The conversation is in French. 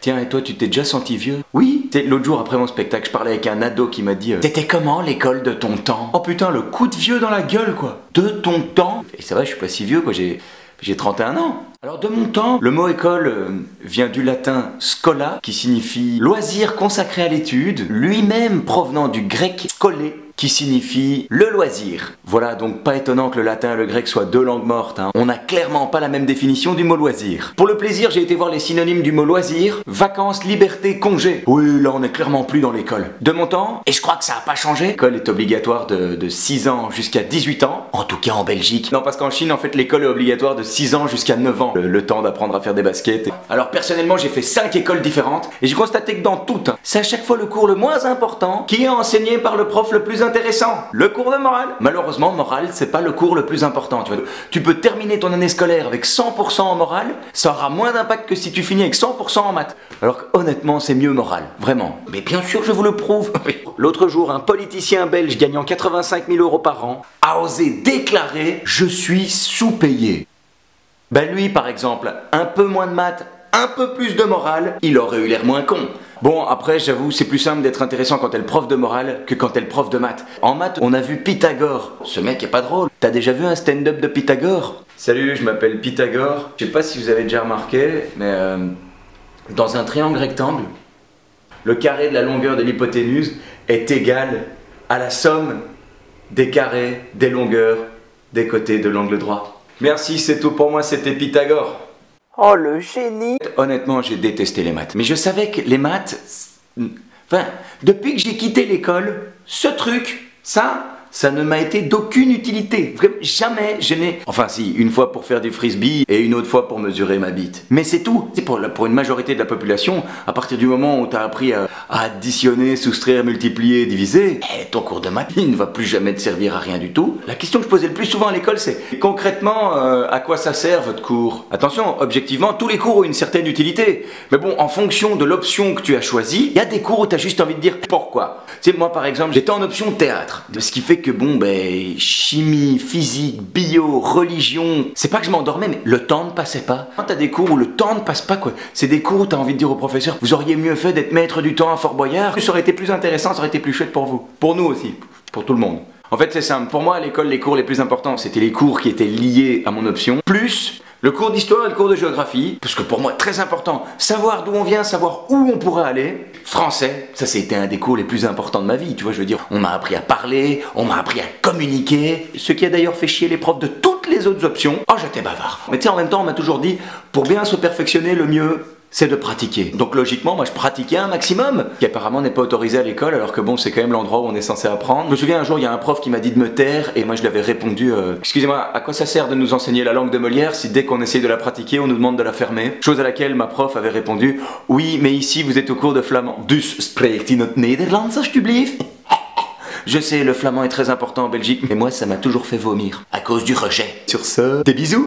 Tiens, et toi, tu t'es déjà senti vieux? Oui. L'autre jour, après mon spectacle, je parlais avec un ado qui m'a dit T'étais comment l'école de ton temps? Oh putain, le coup de vieux dans la gueule, quoi. De ton temps? Et ça va, je suis pas si vieux, quoi. J'ai 31 ans. Alors de mon temps, le mot école vient du latin schola, qui signifie loisir consacré à l'étude, lui-même provenant du grec skolé, qui signifie le loisir. Voilà, donc pas étonnant que le latin et le grec soient deux langues mortes, hein. On n'a clairement pas la même définition du mot loisir. Pour le plaisir, j'ai été voir les synonymes du mot loisir, vacances, liberté, congé. Oui, là on est clairement plus dans l'école. De mon temps, et je crois que ça n'a pas changé, l'école est obligatoire de 6 ans jusqu'à 18 ans, en tout cas en Belgique. Non, parce qu'en Chine, en fait, l'école est obligatoire de 6 ans jusqu'à 9 ans, le temps d'apprendre à faire des baskets. Alors personnellement, j'ai fait 5 écoles différentes, et j'ai constaté que dans toutes, c'est à chaque fois le cours le moins important qui est enseigné par le prof le plus intéressant, le cours de morale. Malheureusement, morale, c'est pas le cours le plus important, tu vois. Tu peux terminer ton année scolaire avec 100% en morale, ça aura moins d'impact que si tu finis avec 100% en maths. Alors que honnêtement, c'est mieux morale, vraiment. Mais bien sûr, je vous le prouve. L'autre jour, un politicien belge gagnant 85 000 € par an a osé déclarer « Je suis sous-payé ». Ben lui, par exemple, un peu moins de maths, un peu plus de morale, il aurait eu l'air moins con. Bon, après, j'avoue, c'est plus simple d'être intéressant quand t'es le prof de morale que quand t'es le prof de maths. En maths, on a vu Pythagore. Ce mec est pas drôle. T'as déjà vu un stand-up de Pythagore? Salut, je m'appelle Pythagore. Je sais pas si vous avez déjà remarqué, mais dans un triangle rectangle, le carré de la longueur de l'hypoténuse est égal à la somme des carrés des longueurs des côtés de l'angle droit. Merci, c'est tout pour moi, c'était Pythagore. Oh le génie! Honnêtement, j'ai détesté les maths. Mais je savais que les maths... Enfin, depuis que j'ai quitté l'école, ce truc, ça ne m'a été d'aucune utilité. Vraiment, jamais je n'ai... Enfin si, une fois pour faire du frisbee et une autre fois pour mesurer ma bite. Mais c'est tout. C'est pour une majorité de la population, à partir du moment où tu as appris à additionner, soustraire, multiplier, diviser, ton cours de maths, il ne va plus jamais te servir à rien du tout. La question que je posais le plus souvent à l'école, c'est concrètement, à quoi ça sert votre cours? Attention, objectivement, tous les cours ont une certaine utilité. Mais bon, en fonction de l'option que tu as choisie, il y a des cours où tu as juste envie de dire pourquoi. Tu sais, moi par exemple, j'étais en option théâtre. Ce qui fait que bon, ben, chimie, physique, bio, religion, c'est pas que je m'endormais, mais le temps ne passait pas. Quand t'as des cours où le temps ne passe pas, quoi, c'est des cours où t'as envie de dire au professeur, vous auriez mieux fait d'être maître du temps à Fort Boyard, ça aurait été plus intéressant, ça aurait été plus chouette pour vous. Pour nous aussi, pour tout le monde. En fait, c'est simple. Pour moi, à l'école, les cours les plus importants, c'était les cours qui étaient liés à mon option, plus le cours d'histoire et le cours de géographie, parce que pour moi, très important, savoir d'où on vient, savoir où on pourrait aller. Français, ça c'était un des cours les plus importants de ma vie, tu vois, je veux dire, on m'a appris à parler, on m'a appris à communiquer, ce qui a d'ailleurs fait chier les profs de toutes les autres options. Oh, j'étais bavard. Mais tu sais, en même temps, on m'a toujours dit, pour bien se perfectionner, le mieux, c'est de pratiquer. Donc logiquement, moi je pratiquais un maximum, qui apparemment n'est pas autorisé à l'école, alors que bon, c'est quand même l'endroit où on est censé apprendre. Je me souviens un jour, il y a un prof qui m'a dit de me taire, et moi je lui avais répondu excusez-moi, à quoi ça sert de nous enseigner la langue de Molière si dès qu'on essaye de la pratiquer, on nous demande de la fermer? Chose à laquelle ma prof avait répondu oui, mais ici vous êtes au cours de flamand. Dus spreekt in het Nederlands, alsjeblieft? Je sais, le flamand est très important en Belgique, mais moi ça m'a toujours fait vomir, à cause du rejet. Sur ce, des bisous!